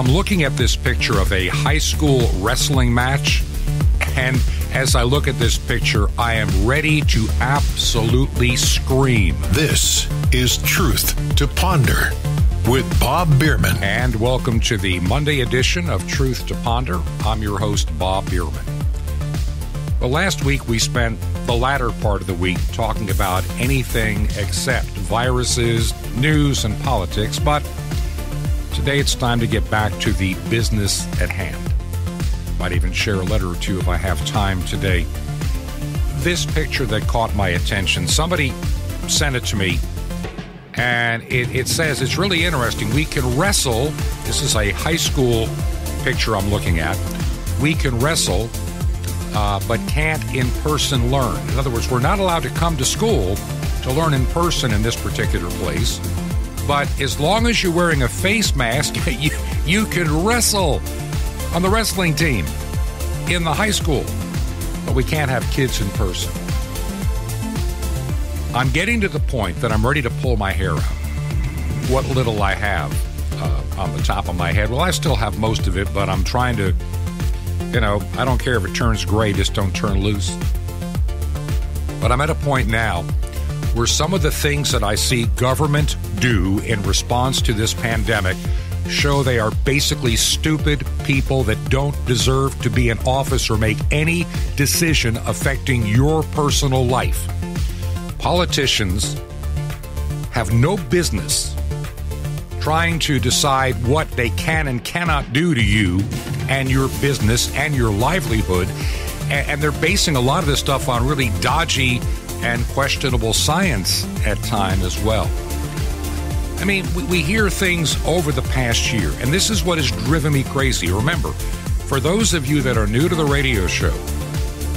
looking at this picture of a high school wrestling match, and as I look at this picture, I am ready to absolutely scream. This is Truth to Ponder with Bob Bierman. And welcome to the Monday edition of Truth to Ponder. I'm your host, Bob Bierman. Well, last week we spent the latter part of the week talking about anything except viruses, news, and politics, but today it's time to get back to the business at hand. Might even share a letter or two if I have time today. This picture that caught my attention, somebody sent it to me, and it says, it's really interesting. We can wrestle. This is a high school picture I'm looking at. We can wrestle, but can't in person learn. In other words, we're not allowed to come to school to learn in person in this particular place. But as long as you're wearing a face mask, you can wrestle on the wrestling team in the high school. But we can't have kids in person. I'm getting to the point that I'm ready to pull my hair out. What little I have on the top of my head. Well, I still have most of it, but I'm trying to, I don't care if it turns gray, just don't turn loose. But I'm at a point now where some of the things that I see government do in response to this pandemic show they are basically stupid people that don't deserve to be in office or make any decision affecting your personal life. Politicians have no business trying to decide what they can and cannot do to you and your business and your livelihood. And they're basing a lot of this stuff on really dodgy and questionable science at times as well. I mean, we hear things over the past year, and this is what has driven me crazy. Remember, for those of you that are new to the radio show,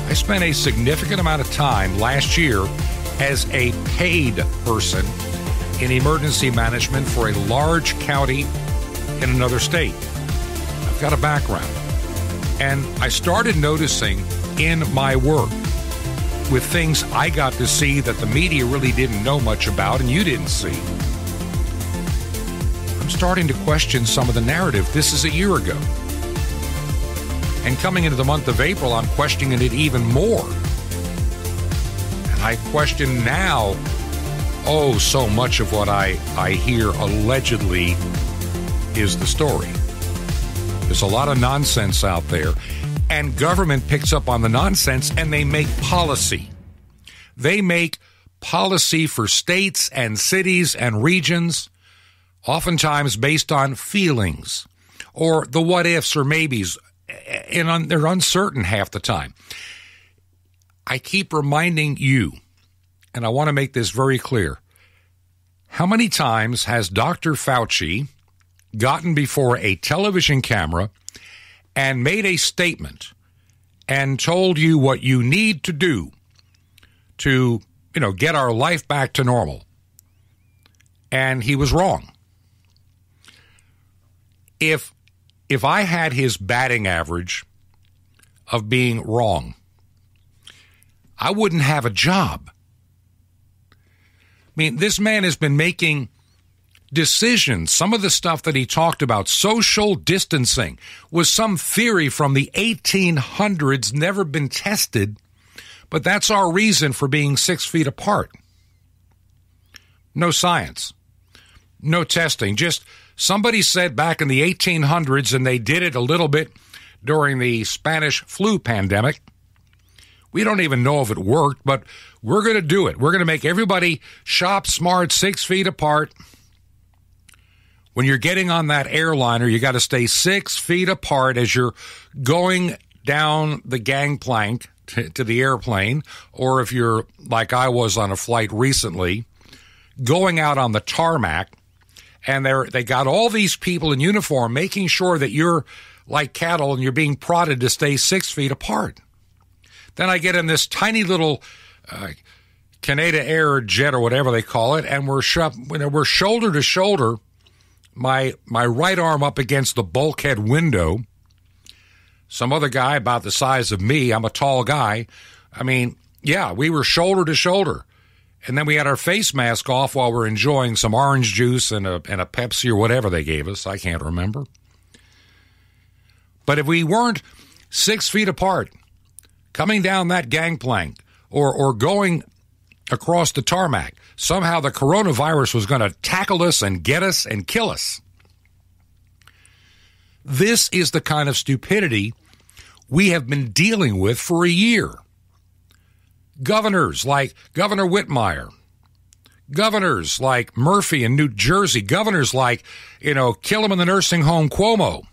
I spent a significant amount of time last year as a paid person in emergency management for a large county in another state. I've got a background. And I started noticing in my work with things I got to see that the media really didn't know much about and you didn't see. I'm starting to question some of the narrative. This is a year ago. And coming into the month of April, I'm questioning it even more. And I question now, so much of what I hear allegedly is the story. There's a lot of nonsense out there. And government picks up on the nonsense and they make policy. They make policy for states and cities and regions, oftentimes based on feelings or the what ifs or maybes, and they're uncertain half the time. I keep reminding you, and I want to make this very clear, how many times has Dr. Fauci gotten before a television camera and made a statement and told you what you need to do to, get our life back to normal? And he was wrong. If I had his batting average of being wrong, I wouldn't have a job. I mean, this man has been making decisions. Some of the stuff that he talked about, social distancing, was some theory from the 1800s, never been tested, but that's our reason for being 6 feet apart. No science, no testing, just somebody said back in the 1800s, and they did it a little bit during the Spanish flu pandemic. We don't even know if it worked, but we're going to do it. We're going to make everybody shop smart, 6 feet apart. When you're getting on that airliner, you got to stay 6 feet apart as you're going down the gangplank to the airplane, or if you're like I was on a flight recently, going out on the tarmac, and they got all these people in uniform making sure that you're like cattle and you're being prodded to stay 6 feet apart. Then I get in this tiny little Canada Air jet or whatever they call it, and we're shoulder to shoulder, my right arm up against the bulkhead window. Some other guy about the size of me, I'm a tall guy. I mean, yeah, we were shoulder to shoulder. And then we had our face mask off while we're enjoying some orange juice and a Pepsi or whatever they gave us. I can't remember. But if we weren't 6 feet apart, coming down that gangplank or going across the tarmac, somehow the coronavirus was going to tackle us and get us and kill us. This is the kind of stupidity we have been dealing with for a year. Governors like Governor Whitmire, governors like Murphy in New Jersey, governors like, kill him in the nursing home, Cuomo.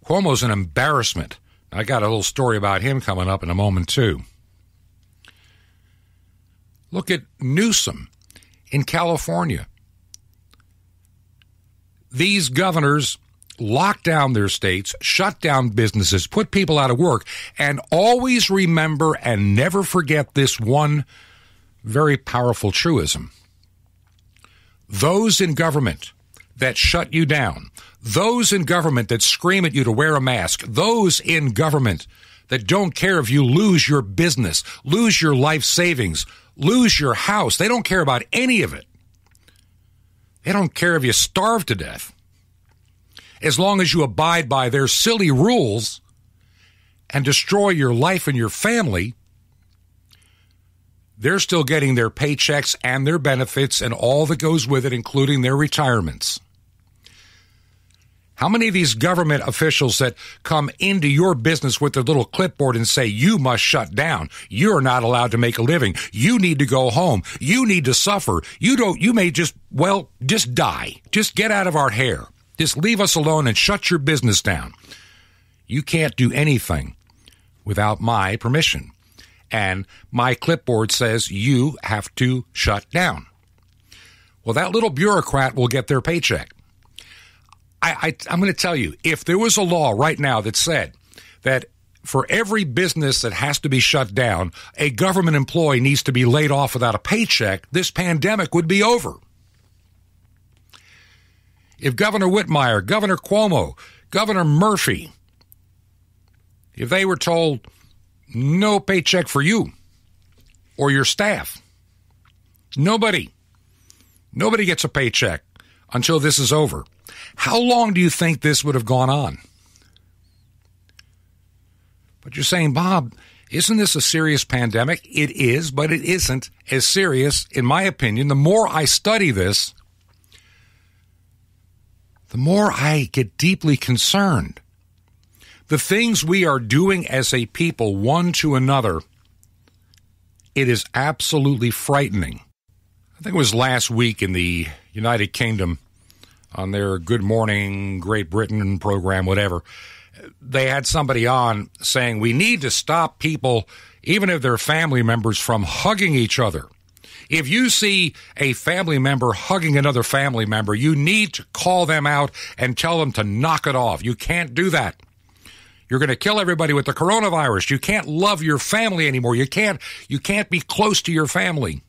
Cuomo's an embarrassment. I got a little story about him coming up in a moment, too. Look at Newsom in California. These governors lock down their states, shut down businesses, put people out of work, and always remember and never forget this one very powerful truism. Those in government that shut you down, those in government that scream at you to wear a mask, those in government that don't care if you lose your business, lose your life savings, lose your house, they don't care about any of it. They don't care if you starve to death. As long as you abide by their silly rules and destroy your life and your family, they're still getting their paychecks and their benefits and all that goes with it, including their retirements. How many of these government officials that come into your business with their little clipboard and say, you must shut down, you're not allowed to make a living, you need to go home, you need to suffer, you may just die, just get out of our hair. Just leave us alone and shut your business down. You can't do anything without my permission. And my clipboard says you have to shut down. Well, that little bureaucrat will get their paycheck. I'm going to tell you, if there was a law right now that said that for every business that has to be shut down, a government employee needs to be laid off without a paycheck, this pandemic would be over. If Governor Whitmire, Governor Cuomo, Governor Murphy, if they were told no paycheck for you or your staff, nobody gets a paycheck until this is over, how long do you think this would have gone on? But you're saying, Bob, isn't this a serious pandemic? It is, but it isn't as serious, in my opinion. The more I study this, the more I get deeply concerned. The things we are doing as a people, one to another, it is absolutely frightening. I think it was last week in the United Kingdom on their Good Morning Great Britain program, whatever, they had somebody on saying we need to stop people, even if they're family members, from hugging each other. If you see a family member hugging another family member, you need to call them out and tell them to knock it off. You can't do that. You're going to kill everybody with the coronavirus. You can't love your family anymore. You can't be close to your family.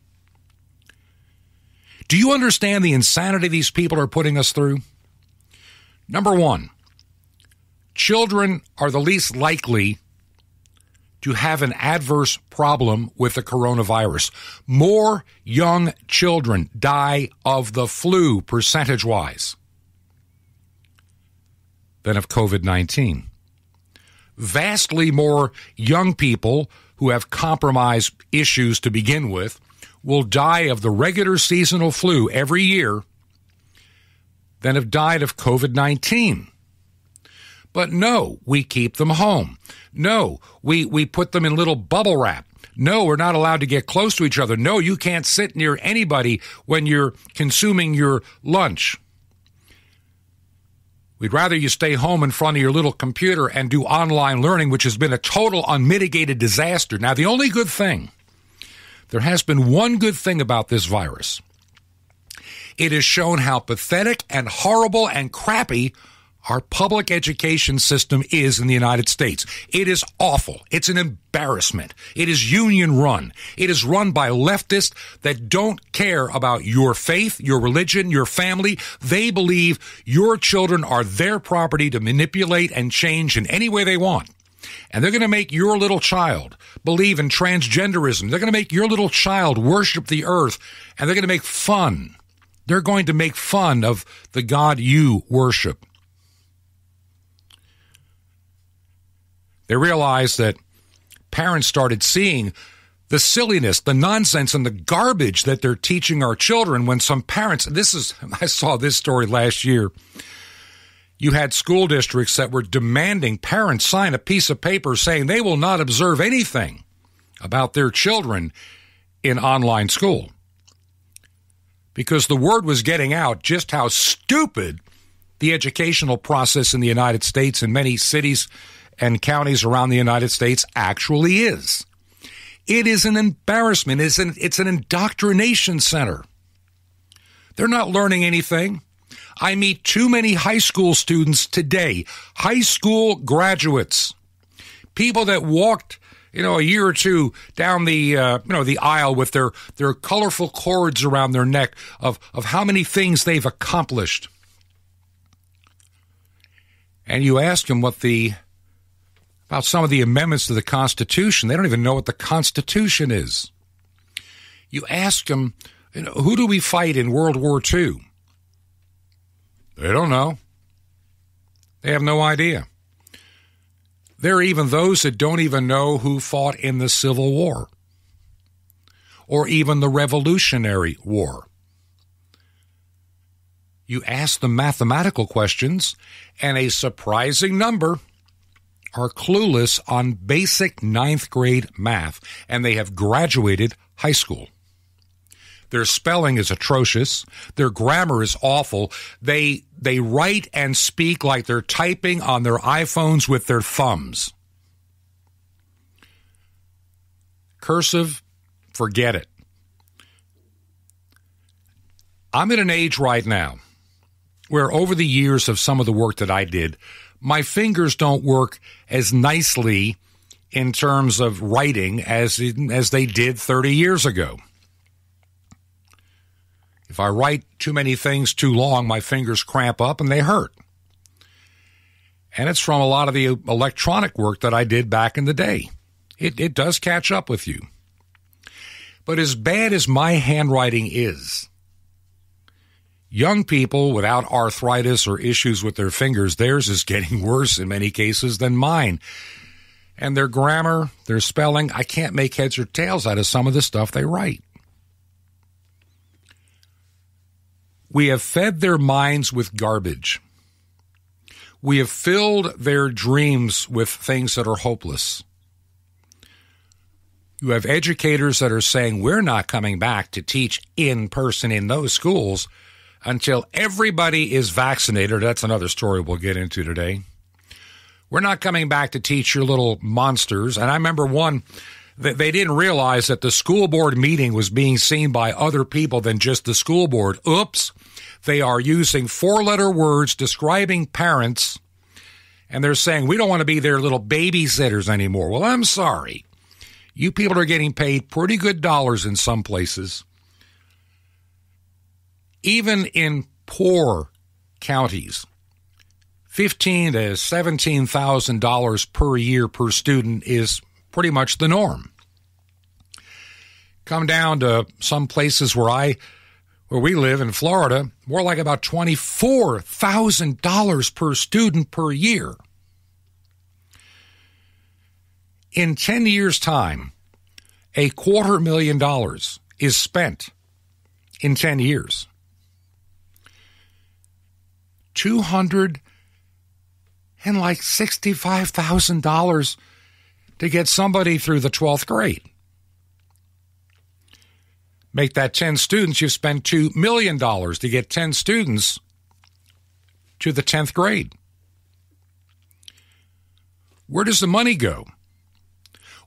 Do you understand the insanity these people are putting us through? Number one, children are the least likely to have an adverse problem with the coronavirus. More young children die of the flu, percentage-wise, than of COVID-19. Vastly more young people who have compromised issues to begin with will die of the regular seasonal flu every year than have died of COVID-19. But no, we keep them home. No, we put them in little bubble wrap. No, we're not allowed to get close to each other. No, you can't sit near anybody when you're consuming your lunch. We'd rather you stay home in front of your little computer and do online learning, which has been a total unmitigated disaster. Now, the only good thing, there has been one good thing about this virus. It has shown how pathetic and horrible and crappy our public education system is in the United States. It is awful. It's an embarrassment. It is union run. It is run by leftists that don't care about your faith, your religion, your family. They believe your children are their property to manipulate and change in any way they want. And they're going to make your little child believe in transgenderism. They're going to make your little child worship the earth. And they're going to make fun. They're going to make fun of the God you worship. They realized that parents started seeing the silliness, the nonsense, and the garbage that they're teaching our children when some parents, I saw this story last year. You had school districts that were demanding parents sign a piece of paper saying they will not observe anything about their children in online school. Because the word was getting out just how stupid the educational process in the United States and many cities and counties around the United States actually is. It is an embarrassment. It's an indoctrination center. They're not learning anything. I meet too many high school students today, high school graduates, people that walked, a year or two down the aisle with their colorful cords around their neck of how many things they've accomplished. And you ask them about some of the amendments to the Constitution. They don't even know what the Constitution is. You ask them, who do we fight in World War II? They don't know. They have no idea. There are even those that don't even know who fought in the Civil War or even the Revolutionary War. You ask them mathematical questions, and a surprising number are clueless on basic 9th grade math, and they have graduated high school. Their spelling is atrocious. Their grammar is awful. They write and speak like they're typing on their iPhones with their thumbs. Cursive, forget it. I'm at an age right now where over the years of some of the work that I did, my fingers don't work as nicely in terms of writing as they did 30 years ago. If I write too many things too long, my fingers cramp up and they hurt. And it's from a lot of the electronic work that I did back in the day. It does catch up with you. But as bad as my handwriting is, young people without arthritis or issues with their fingers, theirs is getting worse in many cases than mine. And their grammar, their spelling, I can't make heads or tails out of some of the stuff they write. We have fed their minds with garbage. We have filled their dreams with things that are hopeless. You have educators that are saying, we're not coming back to teach in person in those schools until everybody is vaccinated. That's another story we'll get into today. We're not coming back to teach your little monsters. And I remember one, that they didn't realize that the school board meeting was being seen by other people than just the school board. Oops. They are using 4-letter words describing parents, and they're saying, we don't want to be their little babysitters anymore. Well, I'm sorry. You people are getting paid pretty good dollars in some places. Even in poor counties, $15,000 to $17,000 per year per student is pretty much the norm. Come down to some places where we live in Florida, more like about $24,000 per student per year. In 10 years' time, $250,000 is spent in 10 years. $265,000 to get somebody through the 12th grade. Make that 10 students, you spend $2 million to get 10 students to the 10th grade. Where does the money go?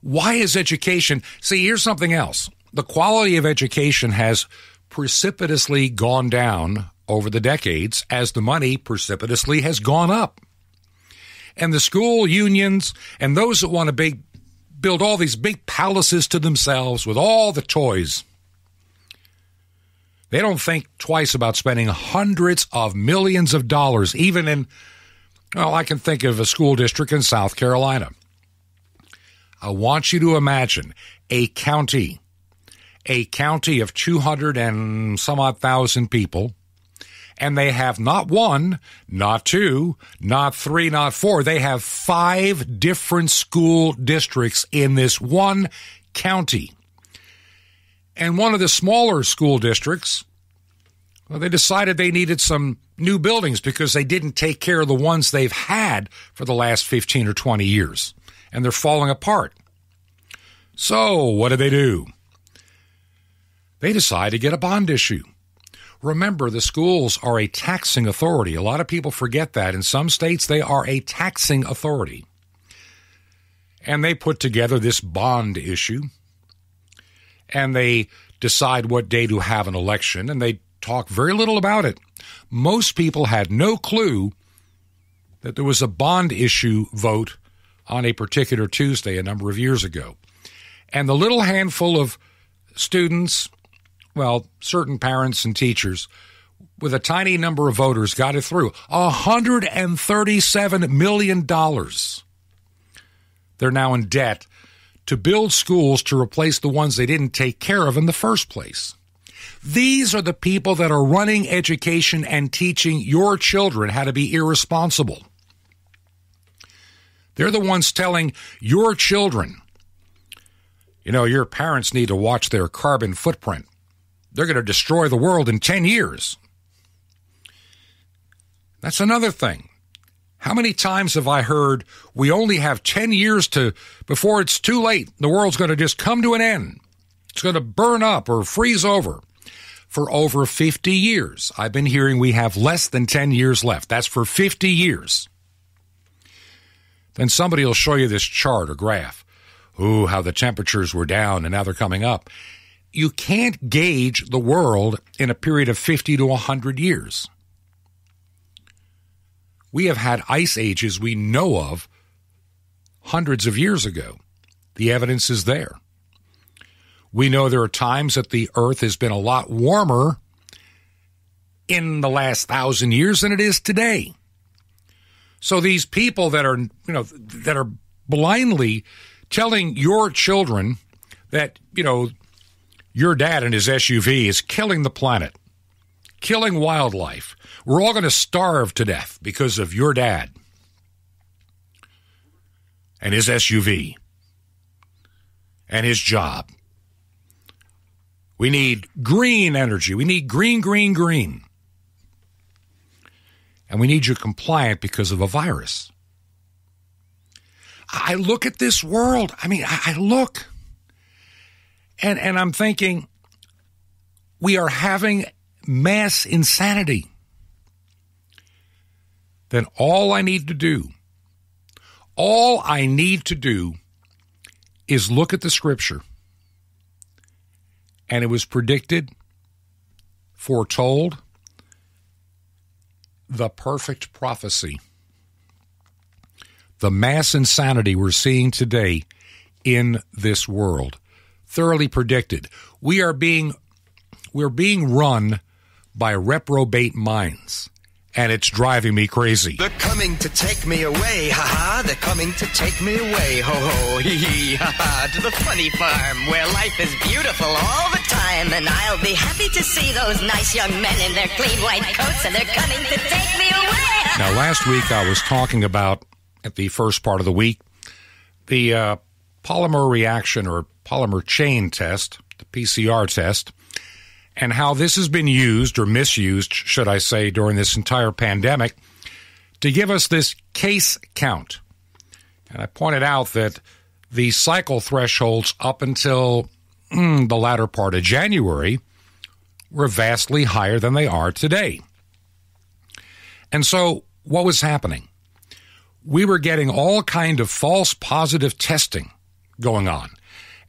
Why is education? See, here's something else. The quality of education has precipitously gone down over the decades as the money precipitously has gone up. And the school unions and those that want to build all these big palaces to themselves with all the toys, they don't think twice about spending hundreds of millions of dollars, even in, I can think of a school district in South Carolina. I want you to imagine a county of 200 and some odd thousand people, And they have not one, not two, not three, not four. They have 5 different school districts in this one county. And one of the smaller school districts, well, they decided they needed some new buildings because they didn't take care of the ones they've had for the last 15 or 20 years. And they're falling apart. So what do? They decide to get a bond issue. Remember, the schools are a taxing authority. A lot of people forget that. In some states, they are a taxing authority. And they put together this bond issue. And they decide what day to have an election. And they talk very little about it. Most people had no clue that there was a bond issue vote on a particular Tuesday a number of years ago. And the little handful of students, well, certain parents and teachers, with a tiny number of voters, got it through. $137 million. They're now in debt to build schools to replace the ones they didn't take care of in the first place. These are the people that are running education and teaching your children how to be irresponsible. They're the ones telling your children, your parents need to watch their carbon footprint. They're going to destroy the world in 10 years. That's another thing. How many times have I heard we only have 10 years before it's too late? The world's going to just come to an end. It's going to burn up or freeze over. For over 50 years, I've been hearing we have less than 10 years left. That's for 50 years. Then somebody will show you this chart or graph. Ooh, how the temperatures were down and now they're coming up. You can't gauge the world in a period of 50 to 100 years. We have had ice ages we know of hundreds of years ago. The evidence is there. We know there are times that the earth has been a lot warmer in the last 1,000 years than it is today. So these people that are blindly telling your children that, your dad in his SUV is killing the planet, killing wildlife. We're all going to starve to death because of your dad and his SUV and his job. We need green energy. We need green. And we need you compliant because of a virus. I look at this world. I look. And I'm thinking, we are having mass insanity. Then all I need to do is look at the scripture. And it was predicted, foretold, the perfect prophecy. The mass insanity we're seeing today in this world. Thoroughly predicted. We're being run by reprobate minds. And it's driving me crazy. They're coming to take me away, ha-ha. They're coming to take me away, ho-ho, hee-hee, ha-ha. To the funny farm where life is beautiful all the time. And I'll be happy to see those nice young men in their clean white coats. And they're coming to take me away. Now, last week I was talking about, at the first part of the week, the polymer reaction or polymer chain test, the PCR test, and how this has been used, or misused, should I say, during this entire pandemic, to give us this case count. And I pointed out that the cycle thresholds up until the latter part of January were vastly higher than they are today. And so what was happening? We were getting all kind of false positive testing going on.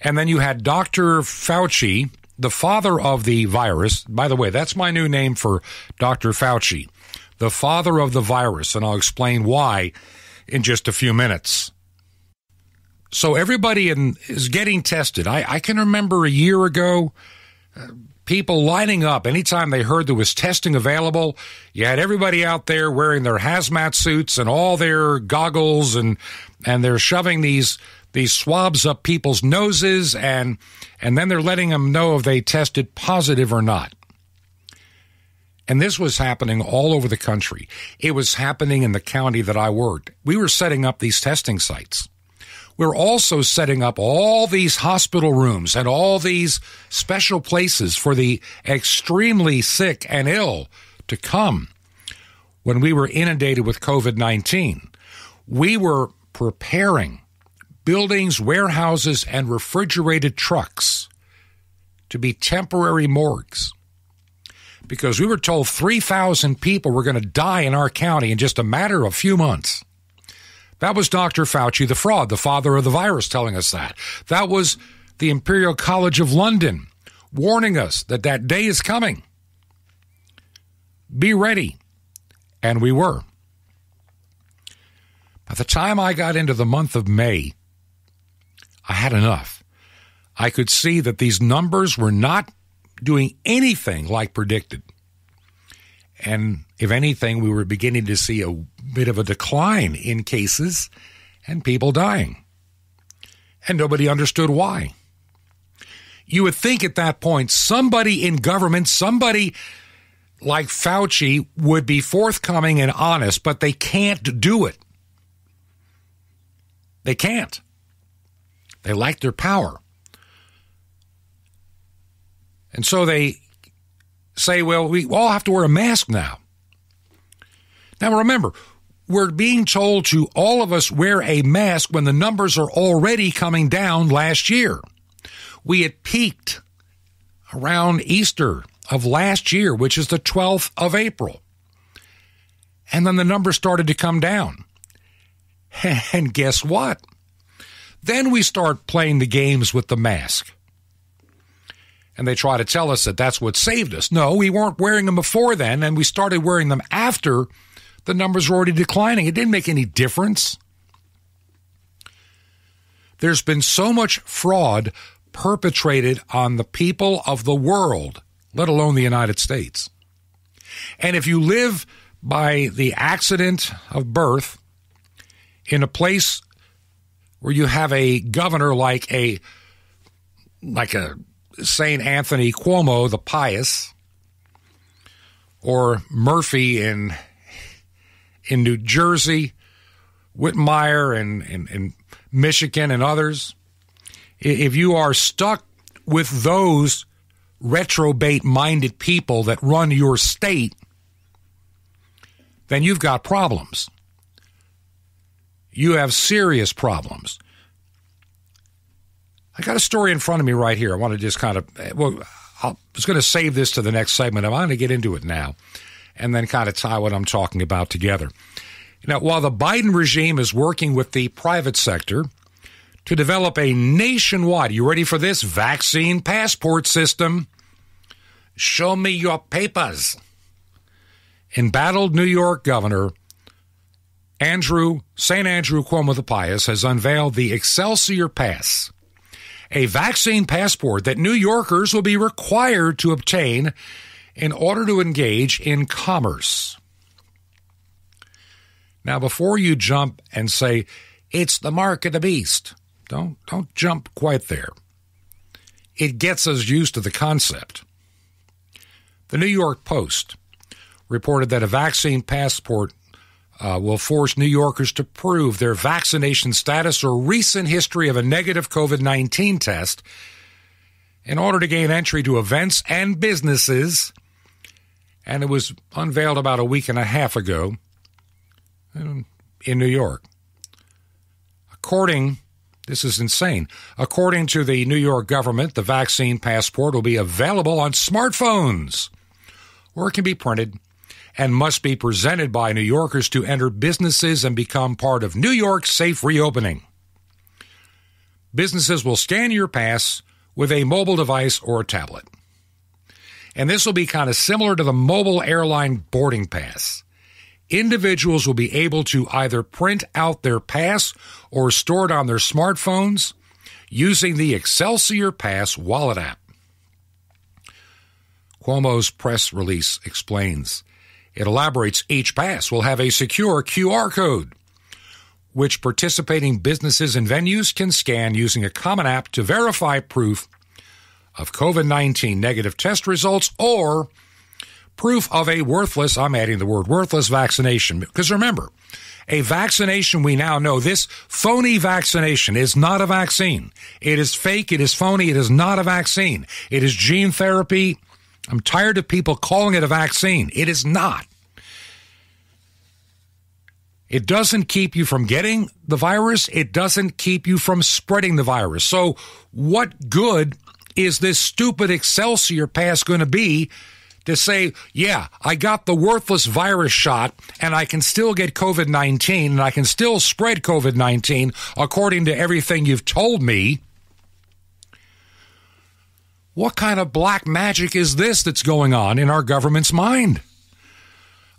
And then you had Dr. Fauci, the father of the virus. By the way, that's my new name for Dr. Fauci, the father of the virus, and I'll explain why in just a few minutes. So everybody is getting tested. I can remember a year ago, people lining up anytime they heard there was testing available. You had everybody out there wearing their hazmat suits and all their goggles, and they're shoving these swabs up people's noses, and then they're letting them know if they tested positive or not. And this was happening all over the country. It was happening in the county that I worked. We were setting up these testing sites. We're also setting up all these hospital rooms and all these special places for the extremely sick and ill to come when we were inundated with COVID-19. We were preparing buildings, warehouses, and refrigerated trucks to be temporary morgues because we were told 3,000 people were going to die in our county in just a matter of a few months. That was Dr. Fauci, the fraud, the father of the virus, telling us that. That was the Imperial College of London warning us that that day is coming. Be ready. And we were. By the time I got into the month of May, I had enough. I could see that these numbers were not doing anything like predicted. And if anything, we were beginning to see a bit of a decline in cases and people dying. And nobody understood why. You would think at that point, somebody in government, somebody like Fauci would be forthcoming and honest, but they can't do it. They can't. They like their power. And so they say, well, we all have to wear a mask now. Now, remember, we're being told to all of us wear a mask when the numbers are already coming down last year. We had peaked around Easter of last year, which is the 12th of April. And then the numbers started to come down. And guess what? Then we start playing the games with the mask. And they try to tell us that that's what saved us. No, we weren't wearing them before then, and we started wearing them after the numbers were already declining. It didn't make any difference. There's been so much fraud perpetrated on the people of the world, let alone the United States. And if you live by the accident of birth in a place where you have a governor like a St. Anthony Cuomo, the pious, or Murphy in New Jersey, Whitmire in Michigan and others, if you are stuck with those retrobate-minded people that run your state, then you've got problems. You have serious problems. I got a story in front of me right here. I want to just I was going to save this to the next segment. I'm going to get into it now and then kind of tie what I'm talking about together. Now, while the Biden regime is working with the private sector to develop a nationwide, you ready for this, vaccine passport system? Show me your papers. Embattled New York Governor St. Andrew Cuomo the Pious has unveiled the Excelsior Pass, a vaccine passport that New Yorkers will be required to obtain in order to engage in commerce. Now, before you jump and say, it's the mark of the beast, don't jump quite there. It gets us used to the concept. The New York Post reported that a vaccine passport will force New Yorkers to prove their vaccination status or recent history of a negative COVID-19 test in order to gain entry to events and businesses. And it was unveiled about a week and a half ago in New York. This is insane. According to the New York government, the vaccine passport will be available on smartphones, or it can be printed and must be presented by New Yorkers to enter businesses and become part of New York's safe reopening. Businesses will scan your pass with a mobile device or a tablet. And this will be kind of similar to the mobile airline boarding pass. Individuals will be able to either print out their pass or store it on their smartphones using the Excelsior Pass wallet app. Cuomo's press release explains. It elaborates each pass will have a secure QR code, which participating businesses and venues can scan using a common app to verify proof of COVID-19 negative test results or proof of a worthless, I'm adding the word worthless, vaccination. Because remember, a vaccination, we now know, this phony vaccination is not a vaccine. It is fake. It is phony. It is not a vaccine. It is gene therapy. I'm tired of people calling it a vaccine. It is not. It doesn't keep you from getting the virus. It doesn't keep you from spreading the virus. So what good is this stupid Excelsior pass going to be to say, yeah, I got the worthless virus shot and I can still get COVID-19 and I can still spread COVID-19 according to everything you've told me? What kind of black magic is this that's going on in our government's mind?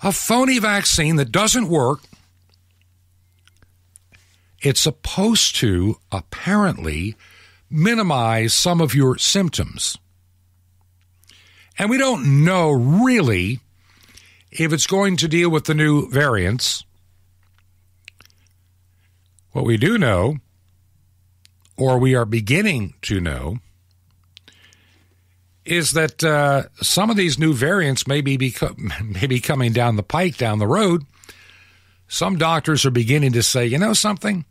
A phony vaccine that doesn't work. It's supposed to, apparently, minimize some of your symptoms. And we don't know really if it's going to deal with the new variants. What we do know, or we are beginning to know, is that some of these new variants may be coming down the pike, down the road. Some doctors are beginning to say, you know something?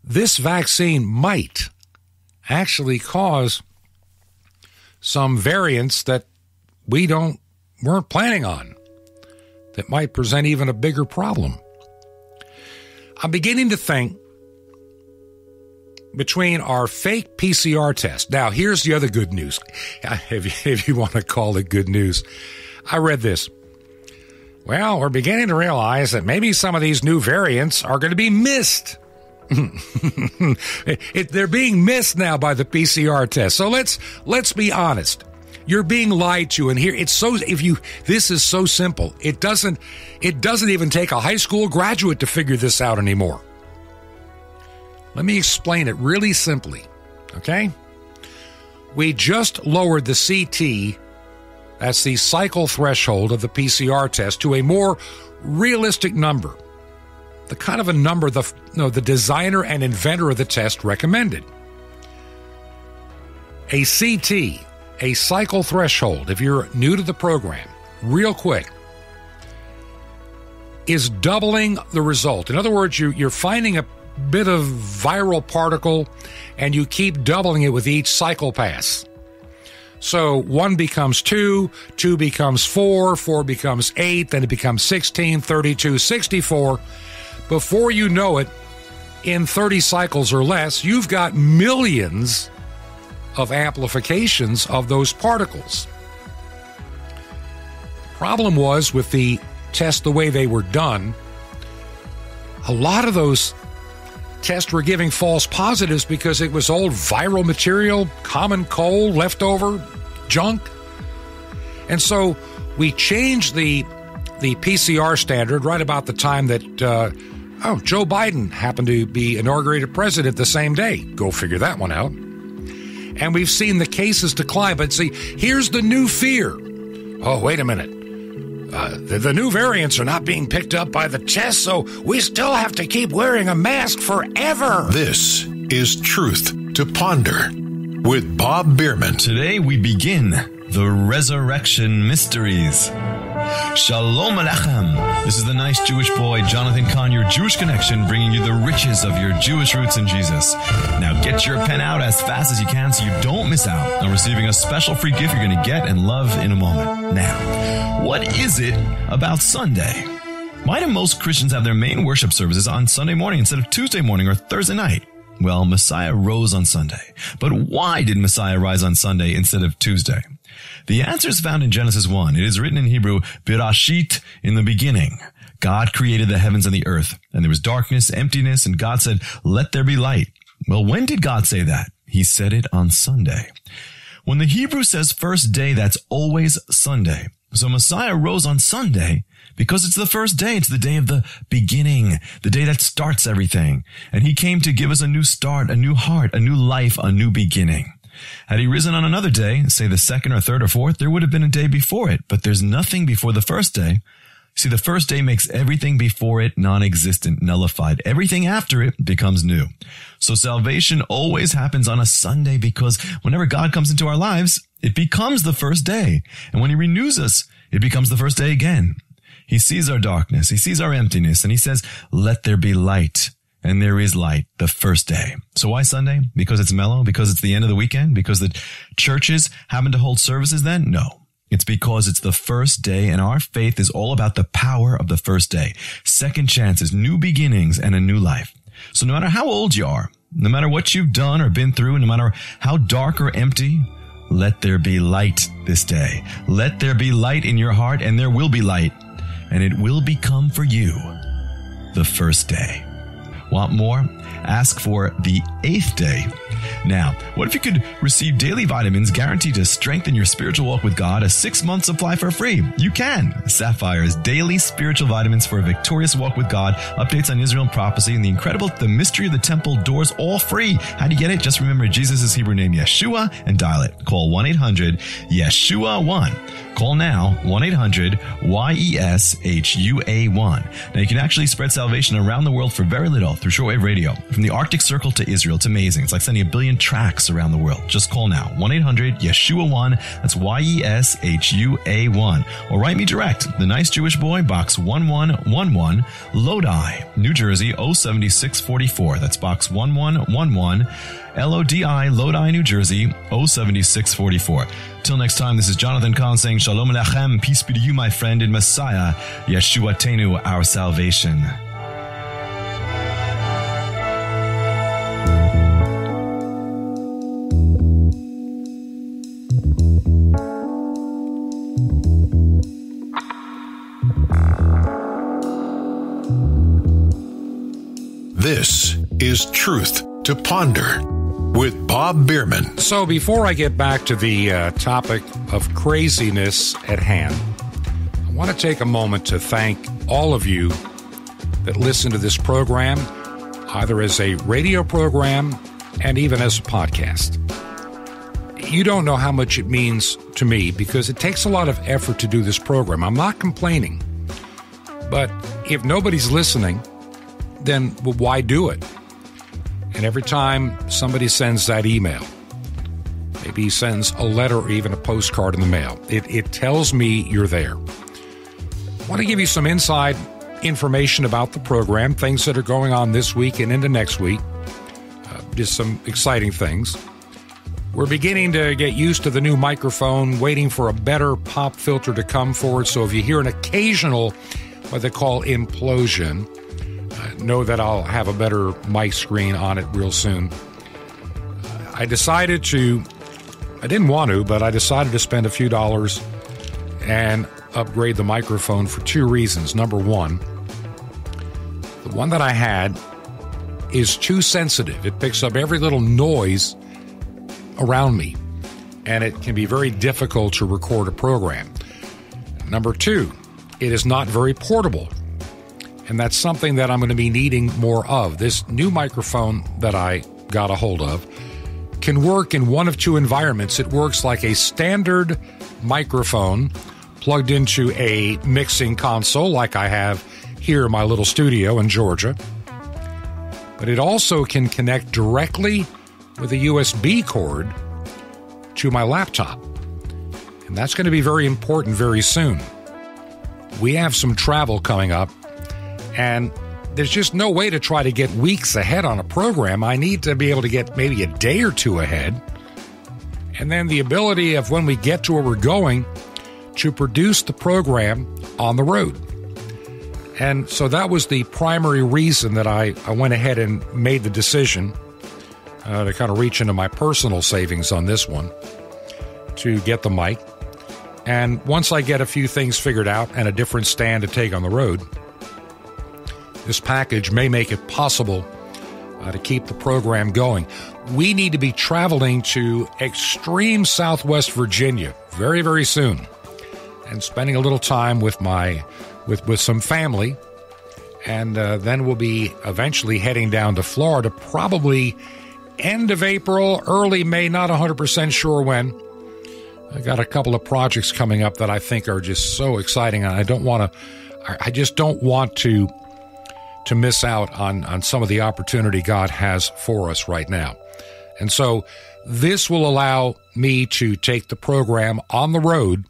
This vaccine might actually cause some variants that we weren't planning on that might present even a bigger problem. I'm beginning to think between our fake PCR test. Now, here's the other good news, if you want to call it good news. I read this. Well, we're beginning to realize that maybe some of these new variants are going to be missed. They're being missed now by the PCR test. So let's be honest. You're being lied to, and here this is so simple. It doesn't even take a high school graduate to figure this out anymore. Let me explain it really simply. Okay? We just lowered the CT, that's the cycle threshold of the PCR test, to a more realistic number. The kind of a number the designer and inventor of the test recommended. A CT, a cycle threshold, if you're new to the program, real quick, is doubling the result. In other words, you're finding a bit of viral particle and you keep doubling it with each cycle pass. So 1 becomes 2, 2 becomes 4, 4 becomes 8, then it becomes 16, 32, 64. Before you know it, in 30 cycles or less, you've got millions of amplifications of those particles. Problem was, with the tests the way they were done, a lot of those tests were giving false positives because it was old viral material, common cold, leftover junk. And so we changed the PCR standard right about the time that Joe Biden happened to be inaugurated president the same day. Go figure that one out. And we've seen the cases decline. But see, here's the new fear. Oh, wait a minute. The new variants are not being picked up by the test, so we still have to keep wearing a mask forever. This is Truth to Ponder with Bob Bierman. Today we begin the resurrection mysteries. Shalom Aleichem. This is the nice Jewish boy, Jonathan Kahn, your Jewish connection, bringing you the riches of your Jewish roots in Jesus. Now get your pen out as fast as you can so you don't miss out on receiving a special free gift you're going to get and love in a moment. Now, what is it about Sunday? Why do most Christians have their main worship services on Sunday morning instead of Tuesday morning or Thursday night? Well, Messiah rose on Sunday. But why did Messiah rise on Sunday instead of Tuesday? The answer is found in Genesis 1. It is written in Hebrew, Berashit, in the beginning. God created the heavens and the earth, and there was darkness, emptiness, and God said, let there be light. Well, when did God say that? He said it on Sunday. When the Hebrew says first day, that's always Sunday. So Messiah rose on Sunday because it's the first day. It's the day of the beginning, the day that starts everything. And he came to give us a new start, a new heart, a new life, a new beginning. Had he risen on another day, say the second or third or fourth, there would have been a day before it, but there's nothing before the first day. See, the first day makes everything before it non-existent, nullified. Everything after it becomes new. So salvation always happens on a Sunday because whenever God comes into our lives, it becomes the first day. And when he renews us, it becomes the first day again. He sees our darkness. He sees our emptiness. And he says, let there be light. And there is light the first day. So why Sunday? Because it's mellow? Because it's the end of the weekend? Because the churches happen to hold services then? No. It's because it's the first day, and our faith is all about the power of the first day. Second chances, new beginnings, and a new life. So no matter how old you are, no matter what you've done or been through, no matter how dark or empty, let there be light this day. Let there be light in your heart, and there will be light, and it will become for you the first day. Want more? Ask for the 8th day. Now, what if you could receive daily vitamins guaranteed to strengthen your spiritual walk with God, a 6-month supply for free? You can. Sapphire's daily spiritual vitamins for a victorious walk with God, updates on Israel and prophecy, and the mystery of the temple doors, all free. How do you get it? Just remember Jesus' Hebrew name, Yeshua, and dial it. Call 1-800-YESHUA-1. Call now, 1-800-YESHUA-1. Now, you can actually spread salvation around the world for very little through shortwave radio. From the Arctic Circle to Israel, it's amazing. It's like sending 1 billion tracks around the world. Just call now, 1-800-YESHUA-1. That's YESHUA-1. Or write me direct, The Nice Jewish Boy, Box 1111, Lodi, New Jersey, 07644. That's Box 1111, LODI, Lodi, New Jersey, 07644. Till next time, this is Jonathan Kahn saying Shalom Alechem, peace be to you, my friend, in Messiah, Yeshua Tenu, our salvation. This is Truth to Ponder with Bob Bierman. So before I get back to the topic of craziness at hand, I want to take a moment to thank all of you that listen to this program, either as a radio program and even as a podcast. You don't know how much it means to me because it takes a lot of effort to do this program. I'm not complaining, but if nobody's listening, then why do it? And every time somebody sends that email, maybe he sends a letter or even a postcard in the mail, it tells me you're there. I want to give you some inside information about the program, things that are going on this week and into next week, just some exciting things. We're beginning to get used to the new microphone, waiting for a better pop filter to come forward. So if you hear an occasional, what they call implosion, know that I'll have a better mic screen on it real soon. I decided to spend a few dollars and upgrade the microphone for two reasons. Number one, the one that I had is too sensitive. It picks up every little noise around me, and it can be very difficult to record a program. Number two, it is not very portable. And that's something that I'm going to be needing more of. This new microphone that I got a hold of can work in one of two environments. It works like a standard microphone plugged into a mixing console like I have here in my little studio in Georgia. But it also can connect directly with a USB cord to my laptop. And that's going to be very important very soon. We have some travel coming up, and there's just no way to try to get weeks ahead on a program. I need to be able to get maybe a day or two ahead. And then the ability of when we get to where we're going to produce the program on the road. And so that was the primary reason that I went ahead and made the decision to kind of reach into my personal savings on this one to get the mic. And once I get a few things figured out and a different stand to take on the road, this package may make it possible to keep the program going. We need to be traveling to extreme Southwest Virginia very, very soon and spending a little time with with some family. And then we'll be eventually heading down to Florida, probably end of April, early May, not 100% sure when. I got a couple of projects coming up that I think are just so exciting, and I just don't want to miss out on some of the opportunity God has for us right now. And so this will allow me to take the program on the road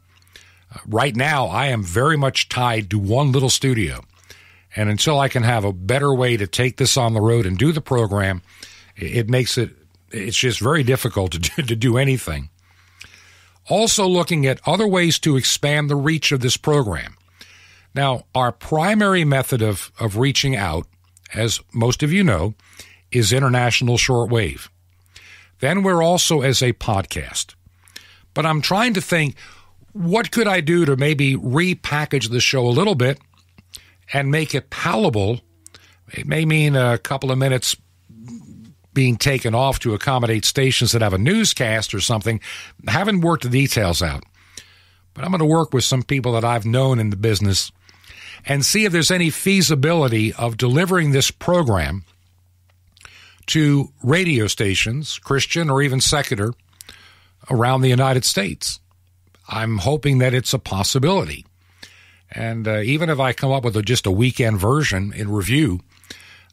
Right now, I am very much tied to one little studio. And until I can have a better way to take this on the road and do the program, it's just very difficult to do anything. Also looking at other ways to expand the reach of this program. Now, our primary method of reaching out, as most of you know, is international shortwave. Then we're also as a podcast. But I'm trying to think, what could I do to maybe repackage the show a little bit and make it palatable? It may mean a couple of minutes being taken off to accommodate stations that have a newscast or something. I haven't worked the details out. But I'm going to work with some people that I've known in the business and see if there's any feasibility of delivering this program to radio stations, Christian or even secular, around the United States. I'm hoping that it's a possibility. And even if I come up with just a weekend version in review,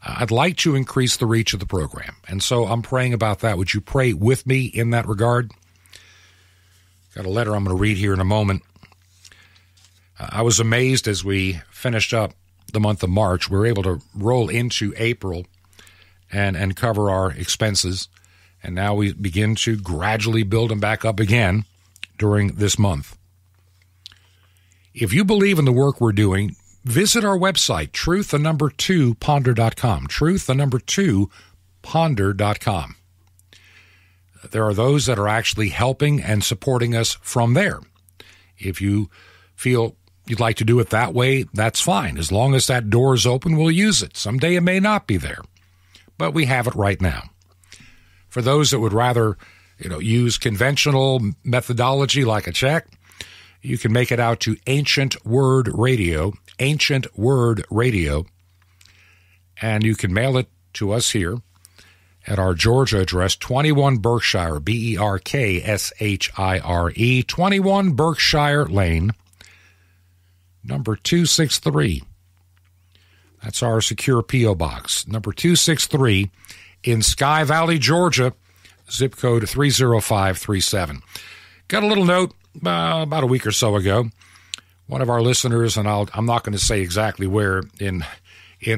I'd like to increase the reach of the program. And so I'm praying about that. Would you pray with me in that regard? Got a letter I'm going to read here in a moment. I was amazed as we finished up the month of March. We were able to roll into April and cover our expenses. And now we begin to gradually build them back up again during this month. If you believe in the work we're doing, visit our website, truth2ponder.com, truth2ponder.com. There are those that are actually helping and supporting us from there. If you feel you'd like to do it that way, that's fine. As long as that door is open, we'll use it. Someday it may not be there, but we have it right now. For those that would rather, use conventional methodology like a check, you can make it out to Ancient Word Radio, and you can mail it to us here at our Georgia address, 21 Berkshire, Berkshire, 21 Berkshire Lane, number 263. That's our secure P.O. Box, number 263 in Sky Valley, Georgia, zip code 30537. Got a little note about a week or so ago. One of our listeners, and I'm not going to say exactly where, in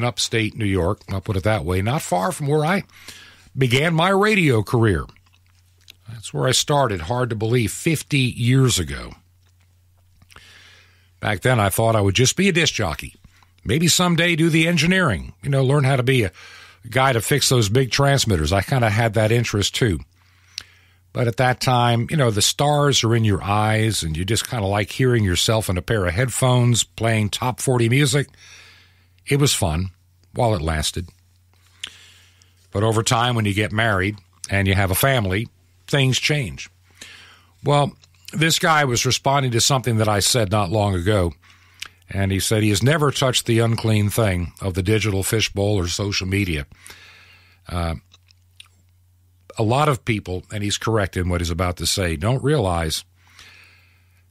upstate New York, I'll put it that way, not far from where I began my radio career. That's where I started, hard to believe, 50 years ago. Back then, I thought I would just be a disc jockey. Maybe someday do the engineering, learn how to be a guy to fix those big transmitters. I kind of had that interest too. But at that time, the stars are in your eyes and you just kind of like hearing yourself in a pair of headphones playing top 40 music. It was fun while it lasted. But over time, when you get married and you have a family, things change. Well, this guy was responding to something that I said not long ago. And he said he has never touched the unclean thing of the digital fishbowl or social media. A lot of people, and he's correct in what he's about to say, don't realize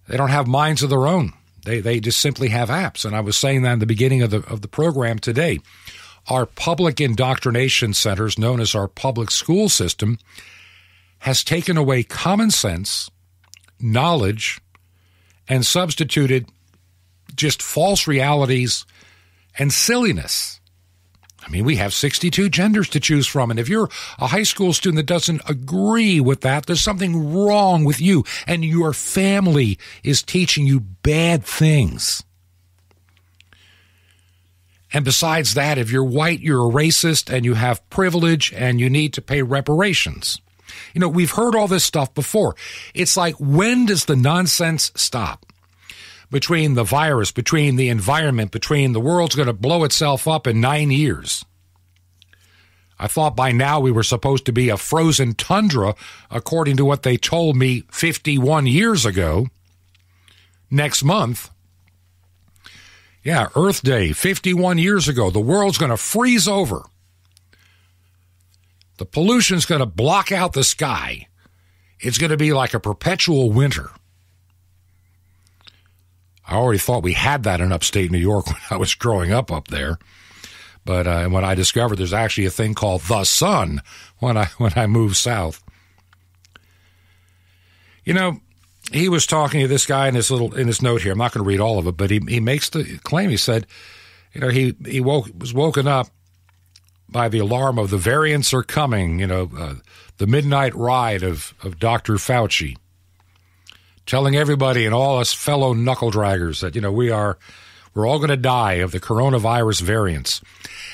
they don't have minds of their own. They just simply have apps. And I was saying that in the beginning of the program today. Our public indoctrination centers, known as our public school system, has taken away common sense, knowledge, and substituted just false realities and silliness. I mean, we have 62 genders to choose from, and if you're a high school student that doesn't agree with that, there's something wrong with you, and your family is teaching you bad things. And besides that, if you're white, you're a racist, and you have privilege, and you need to pay reparations. We've heard all this stuff before. It's like, when does the nonsense stop? Between the virus, between the environment, between the world's going to blow itself up in 9 years. I thought by now we were supposed to be a frozen tundra, according to what they told me 51 years ago. Next month, Earth Day, 51 years ago, the world's going to freeze over. The pollution's going to block out the sky. It's going to be like a perpetual winter. I already thought we had that in upstate New York when I was growing up there. But when I discovered there's actually a thing called the sun when I moved south. he was talking to this guy in his note here. I'm not going to read all of it, but he makes the claim. He said, he was woken up by the alarm of the variants are coming, the midnight ride of Dr. Fauci, telling everybody and all us fellow knuckle draggers that, we're all going to die of the coronavirus variants.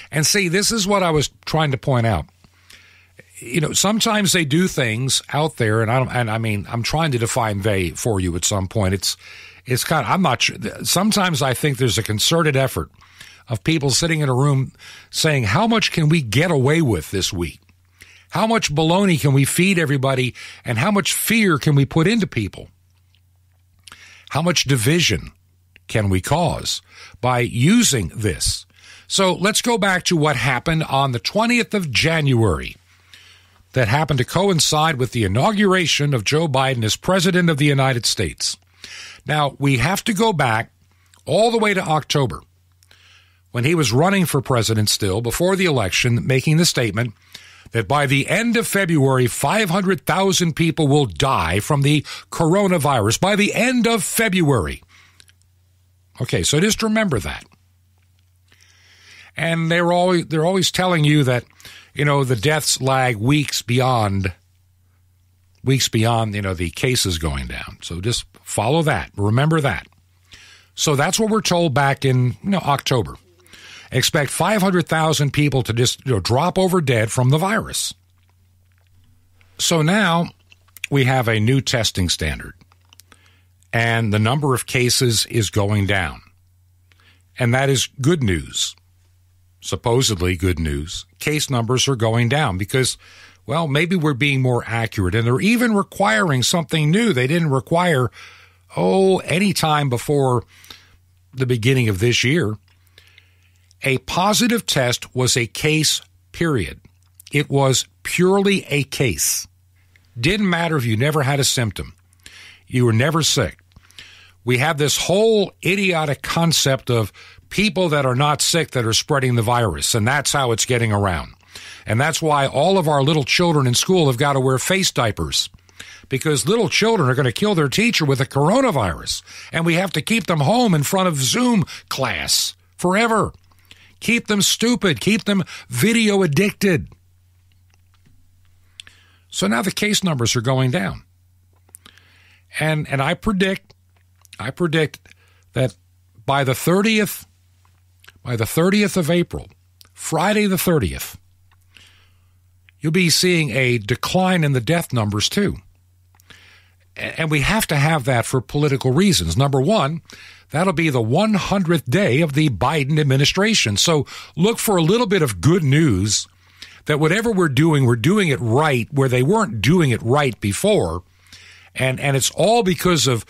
And see, this is what I was trying to point out. Sometimes they do things out there, and I'm trying to define they for you at some point. It's kind of, I'm not sure. Sometimes I think there's a concerted effort of people sitting in a room saying, how much can we get away with this week? How much baloney can we feed everybody, and how much fear can we put into people? How much division can we cause by using this? So let's go back to what happened on the 20th of January. That happened to coincide with the inauguration of Joe Biden as President of the United States. Now, we have to go back all the way to October, when he was running for president still, before the election, making the statement that by the end of February, 500,000 people will die from the coronavirus. By the end of February. Okay, so just remember that. And they're always telling you that, the deaths lag weeks beyond, the cases going down. So just follow that. Remember that. So that's what we're told back in, October. Expect 500,000 people to just, drop over dead from the virus. So now we have a new testing standard, and the number of cases is going down. And that is good news. Supposedly good news. Case numbers are going down because, maybe we're being more accurate. And they're even requiring something new. They didn't require, any time before the beginning of this year. A positive test was a case, period. It was purely a case. Didn't matter if you never had a symptom. You were never sick. We have this whole idiotic concept of people that are not sick that are spreading the virus, and that's how it's getting around. And that's why all of our little children in school have got to wear face diapers, because little children are going to kill their teacher with a coronavirus, and we have to keep them home in front of Zoom class forever. Keep them stupid. Keep them video addicted. So now the case numbers are going down. And I predict that by the 30th of April, Friday the 30th, you'll be seeing a decline in the death numbers too. And we have to have that for political reasons. Number one, that'll be the 100th day of the Biden administration. So look for a little bit of good news that whatever we're doing it right where they weren't doing it right before. And it's all because of,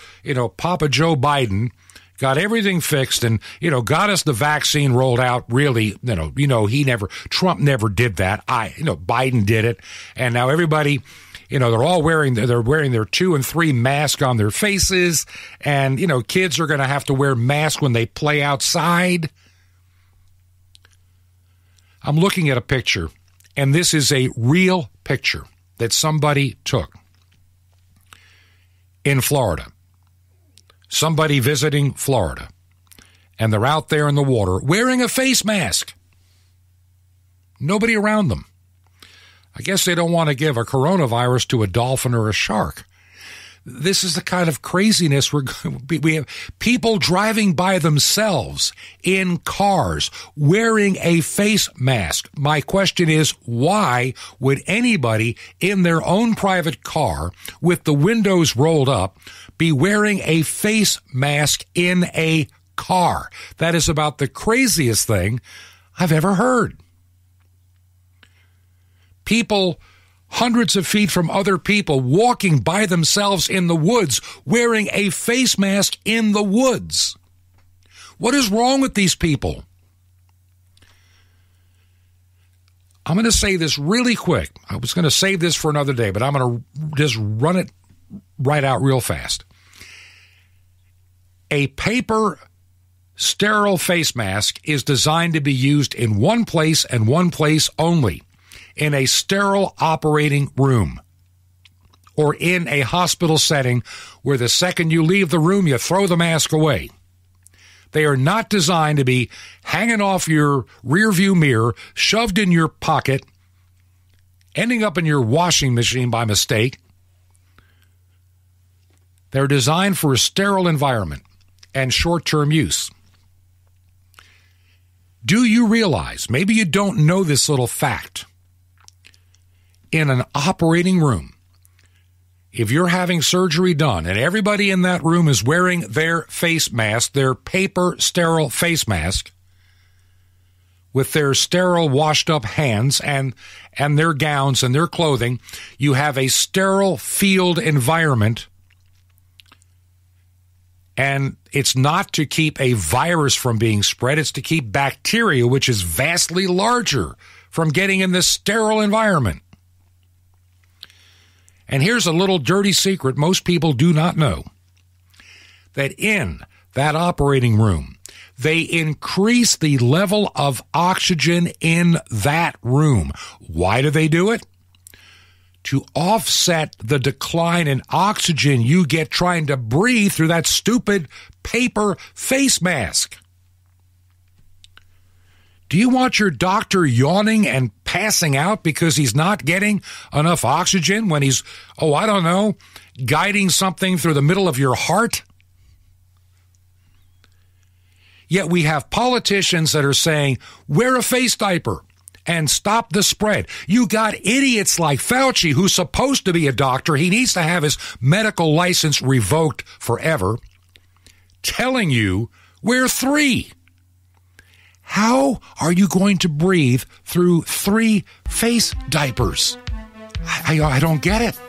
Papa Joe Biden got everything fixed and, got us the vaccine rolled out. Really, Trump never did that. Biden did it. And now everybody, they're wearing their 2 and 3 masks on their faces. And, kids are going to have to wear masks when they play outside. I'm looking at a picture, and this is a real picture that somebody took in Florida. Somebody visiting Florida, and they're out there in the water wearing a face mask. Nobody around them. I guess they don't want to give a coronavirus to a dolphin or a shark. This is the kind of craziness we have. People driving by themselves in cars wearing a face mask. My question is, why would anybody in their own private car with the windows rolled up be wearing a face mask in a car? That is about the craziest thing I've ever heard. People hundreds of feet from other people walking by themselves in the woods wearing a face mask in the woods. What is wrong with these people? I'm going to say this really quick. I was going to save this for another day, but I'm going to just run it right out real fast. A paper sterile face mask is designed to be used in one place and one place only, in a sterile operating room. or in a hospital setting where the second you leave the room, you throw the mask away. They are not designed to be hanging off your rearview mirror, shoved in your pocket, ending up in your washing machine by mistake. They're designed for a sterile environment and short-term use. Do you realize, maybe you don't know this little fact, in an operating room, if you're having surgery done and everybody in that room is wearing their face mask, their paper sterile face mask, with their sterile washed up hands and their gowns and their clothing, you have a sterile field environment. And it's not to keep a virus from being spread, it's to keep bacteria, which is vastly larger, from getting in this sterile environment. And here's a little dirty secret most people do not know. That in that operating room, they increase the level of oxygen in that room. Why do they do it? To offset the decline in oxygen you get trying to breathe through that stupid paper face mask. Do you want your doctor yawning and passing out because he's not getting enough oxygen when he's, guiding something through the middle of your heart? Yet we have politicians that are saying, wear a face diaper and stop the spread. You got idiots like Fauci, who's supposed to be a doctor. He needs to have his medical license revoked forever, telling you wear 3. How are you going to breathe through 3 face diapers? I don't get it.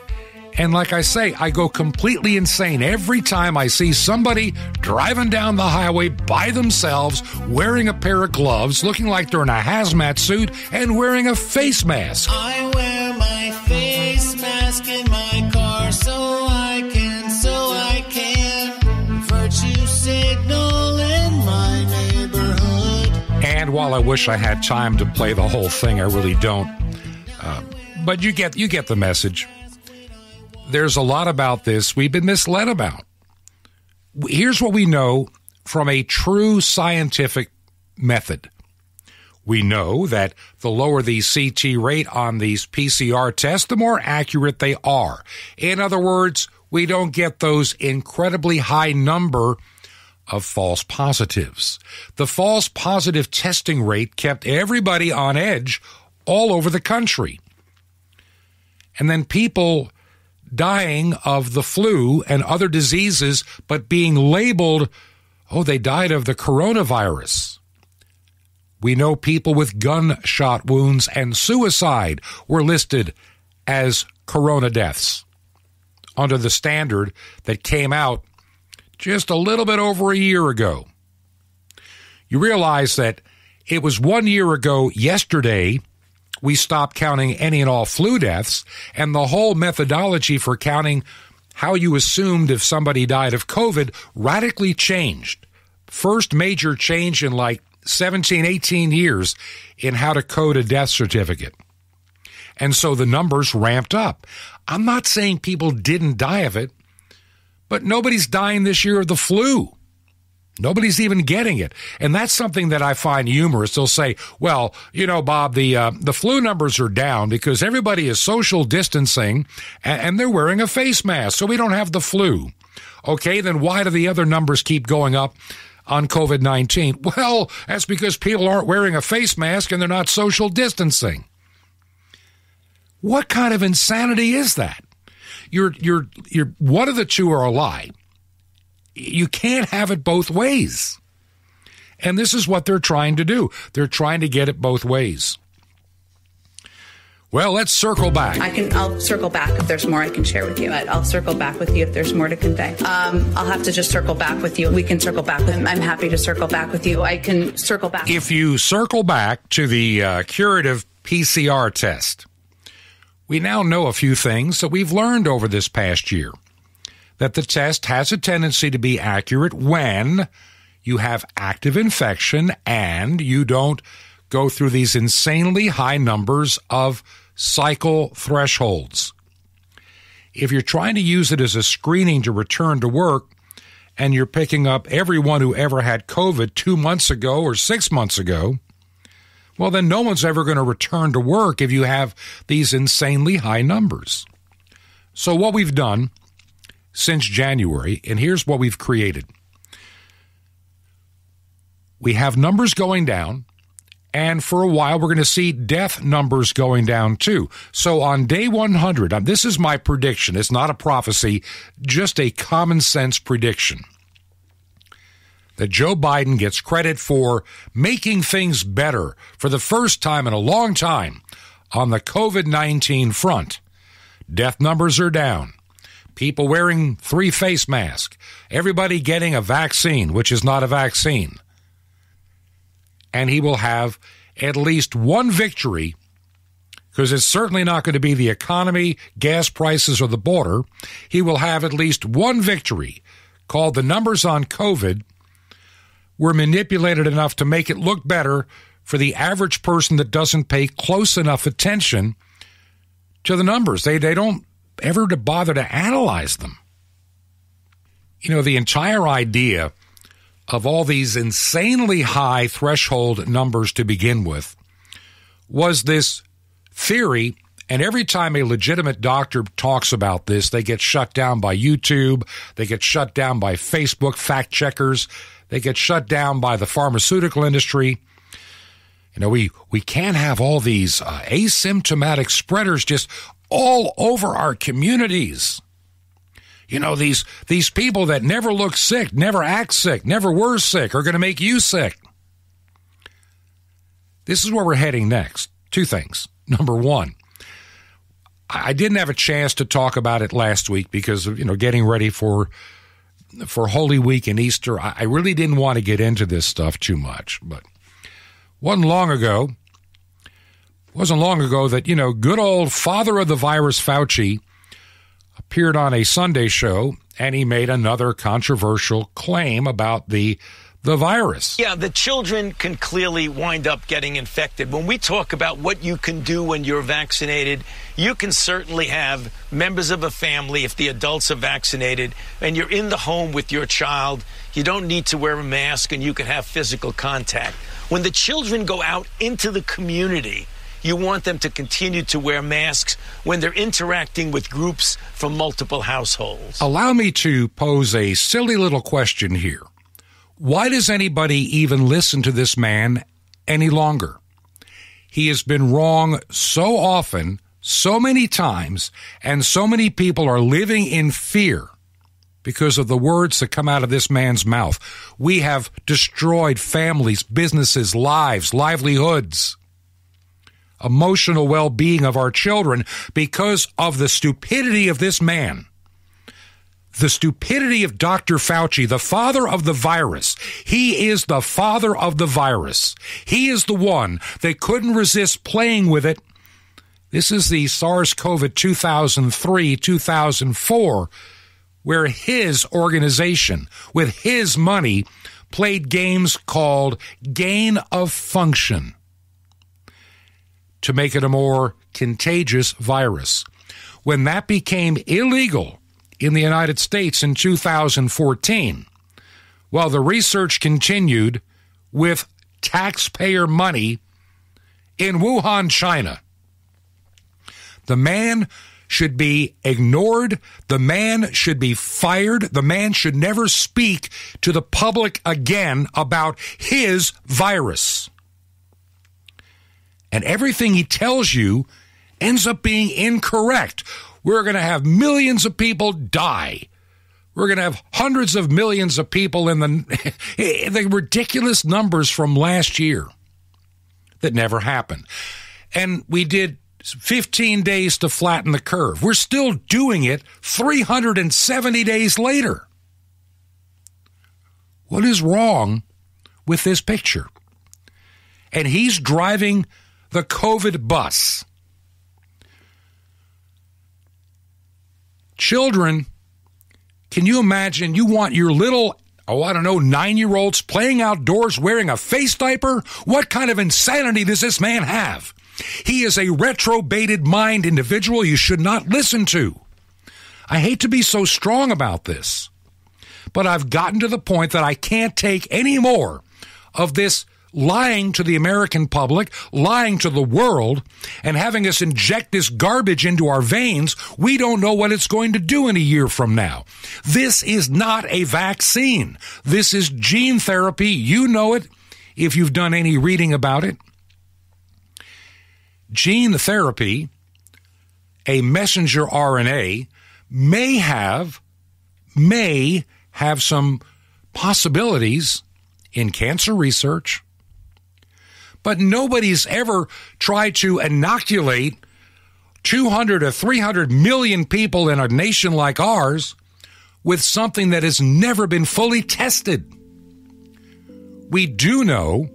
And like I say, I go completely insane every time I see somebody driving down the highway by themselves, wearing a pair of gloves, looking like they're in a hazmat suit, and wearing a face mask. I wear my face mask in my car so I can virtue signal in my neighborhood. And while I wish I had time to play the whole thing, I really don't. But you get the message. There's a lot about this we've been misled about. Here's what we know from a true scientific method. We know that the lower the CT rate on these PCR tests, the more accurate they are. In other words, we don't get those incredibly high number of false positives. The false positive testing rate kept everybody on edge all over the country. And then people dying of the flu and other diseases, but being labeled, they died of the coronavirus. We know people with gunshot wounds and suicide were listed as corona deaths under the standard that came out just a little bit over a year ago. You realize that it was 1 year ago yesterday we stopped counting any and all flu deaths, and the whole methodology for counting how you assumed if somebody died of COVID radically changed. First major change in like 17, 18 years in how to code a death certificate. And so the numbers ramped up. I'm not saying people didn't die of it, but nobody's dying this year of the flu. Nobody's even getting it. And that's something that I find humorous. They'll say, well, Bob, the flu numbers are down because everybody is social distancing and they're wearing a face mask, so we don't have the flu. Okay, then why do the other numbers keep going up on COVID-19? Well, that's because people aren't wearing a face mask and they're not social distancing. What kind of insanity is that? You're one of the two are a lie. You can't have it both ways. And this is what they're trying to do. They're trying to get it both ways. Well, let's circle back. I'll circle back if there's more I can share with you. I'll circle back with you if there's more to convey. I'll have to just circle back with you. We can circle back with him. I'm happy to circle back with you. I can circle back. If you circle back to the curative PCR test, we now know a few things that we've learned over this past year. That the test has a tendency to be accurate when you have active infection and you don't go through these insanely high numbers of cycle thresholds. if you're trying to use it as a screening to return to work, and you're picking up everyone who ever had COVID 2 months ago or 6 months ago, well, then no one's ever going to return to work if you have these insanely high numbers. So what we've done since January, and here's what we've created. We have numbers going down, and for a while we're going to see death numbers going down too. So on day 100, this is my prediction. It's not a prophecy, just a common sense prediction, that Joe Biden gets credit for making things better for the first time in a long time on the COVID-19 front. Death numbers are down. People wearing 3 face masks. Everybody getting a vaccine, which is not a vaccine. And he will have at least one victory, because it's certainly not going to be the economy, gas prices, or the border. He will have at least one victory, called the numbers on COVID were manipulated enough to make it look better for the average person that doesn't pay close enough attention to the numbers. They don't ever bother to analyze them. You know, the entire idea of all these insanely high threshold numbers to begin with was this theory, and every time a legitimate doctor talks about this, they get shut down by YouTube, they get shut down by Facebook fact checkers, they get shut down by the pharmaceutical industry. You know, we can't have all these asymptomatic spreaders just all over our communities. You know, these people that never look sick, never act sick, never were sick, are going to make you sick. This is where we're heading next. 2 things. Number 1, I didn't have a chance to talk about it last week because of, getting ready for Holy Week and Easter. I really didn't want to get into this stuff too much, but wasn't long ago that, good old father of the virus, Fauci, appeared on a Sunday show, and he made another controversial claim about the virus. Yeah, the children can clearly wind up getting infected. When we talk about what you can do when you're vaccinated, you can certainly have members of a family, if the adults are vaccinated, and you're in the home with your child, you don't need to wear a mask and you can have physical contact. When the children go out into the community, you want them to continue to wear masks when they're interacting with groups from multiple households. Allow me to pose a silly little question here. Why does anybody even listen to this man any longer? He has been wrong so often, so many times, and so many people are living in fear because of the words that come out of this man's mouth. We have destroyed families, businesses, lives, livelihoods, emotional well-being of our children because of the stupidity of this man. The stupidity of Dr. Fauci, the father of the virus. He is the father of the virus. He is the one that couldn't resist playing with it. This is the SARS-CoV 2003, 2004, where his organization, with his money, played games called gain of function to make it a more contagious virus. When that became illegal in the United States in 2014, well, the research continued with taxpayer money in Wuhan, China. The man should be ignored. The man should be fired. The man should never speak to the public again about his virus. And everything he tells you ends up being incorrect. We're going to have millions of people die. We're going to have hundreds of millions of people in the ridiculous numbers from last year that never happened. And we did 15 days to flatten the curve. We're still doing it 370 days later. What is wrong with this picture? And he's driving the COVID bus. Children, can you imagine you want your little, 9-year-olds playing outdoors wearing a face diaper? What kind of insanity does this man have? He is a retrobated mind individual you should not listen to. I hate to be so strong about this, but I've gotten to the point that I can't take any more of this lying to the American public, lying to the world, and having us inject this garbage into our veins. We don't know what it's going to do in a year from now. This is not a vaccine. This is gene therapy. You know it if you've done any reading about it. Gene therapy, a messenger RNA, may have some possibilities in cancer research, but nobody's ever tried to inoculate 200 or 300 million people in a nation like ours with something that has never been fully tested. We do know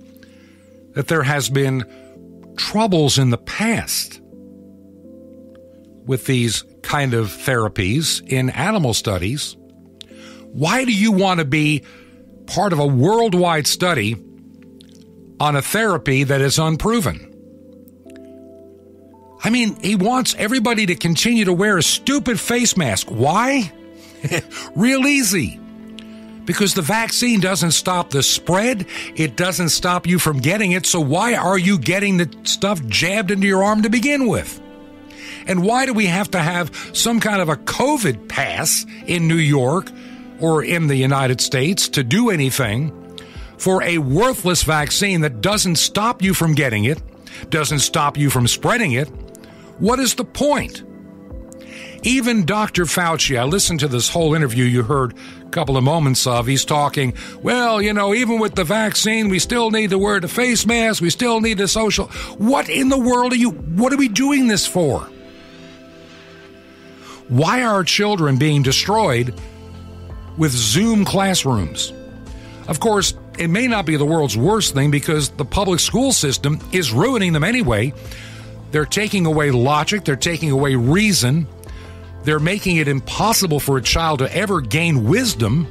that there has been troubles in the past with these kind of therapies in animal studies. Why do you want to be part of a worldwide study on a therapy that is unproven? I mean, he wants everybody to continue to wear a stupid face mask. Why? Real easy. Because the vaccine doesn't stop the spread. It doesn't stop you from getting it. So why are you getting the stuff jabbed into your arm to begin with? And why do we have to have some kind of a COVID pass in New York or in the United States to do anything for a worthless vaccine that doesn't stop you from getting it, doesn't stop you from spreading it? What is the point? Even Dr. Fauci, I listened to this whole interview you heard a couple of moments of. He's talking, well, you know, even with the vaccine, we still need to wear the face mask. We still need the social. What in the world what are we doing this for? Why are children being destroyed with Zoom classrooms? Of course, it may not be the world's worst thing because the public school system is ruining them anyway. They're taking away logic. They're taking away reason. They're making it impossible for a child to ever gain wisdom.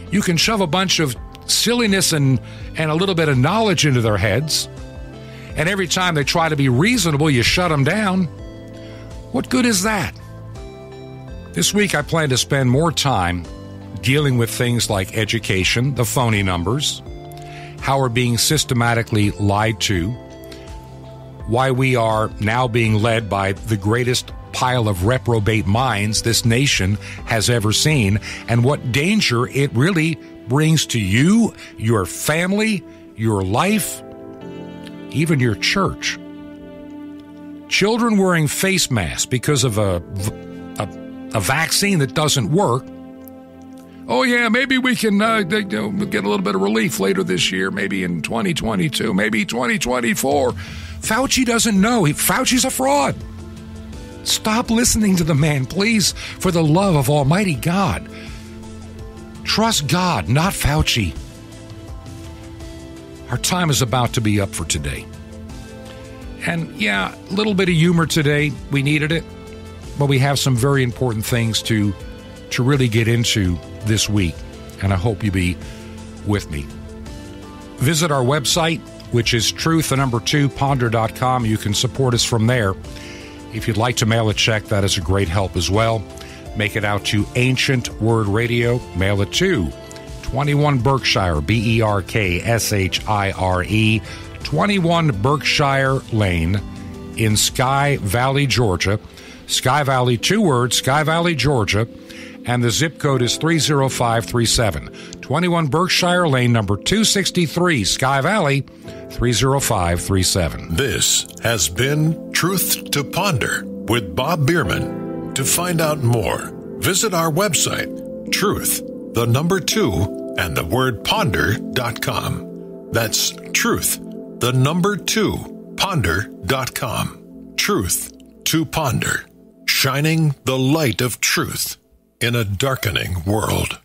You can shove a bunch of silliness and a little bit of knowledge into their heads, and every time they try to be reasonable, you shut them down. What good is that? This week, I plan to spend more time dealing with things like education, the phony numbers, how we're being systematically lied to, why we are now being led by the greatest pile of reprobate minds this nation has ever seen, and what danger it really brings to you, your family, your life, even your church. Children wearing face masks because of a vaccine that doesn't work. Oh, yeah, maybe we can get a little bit of relief later this year, maybe in 2022, maybe 2024. Fauci doesn't know. Fauci's a fraud. Stop listening to the man, please, for the love of Almighty God. Trust God, not Fauci. Our time is about to be up for today. And yeah, a little bit of humor today. We needed it. But we have some very important things to really get into this week. And I hope you be with me. Visit our website, which is truth2ponder.com. You can support us from there. If you'd like to mail a check, that is a great help as well. Make it out to Ancient Word Radio. Mail it to 21 Berkshire, Berkshire, 21 Berkshire Lane in Sky Valley, Georgia. Sky Valley, 2 words, Sky Valley, Georgia. And the zip code is 30537. 21 Berkshire Lane, number 263, Sky Valley, 30537. This has been Truth to Ponder with Bob Bierman. To find out more, visit our website, truth2ponder.com. That's truth2ponder.com. Truth to Ponder, shining the light of truth in a darkening world.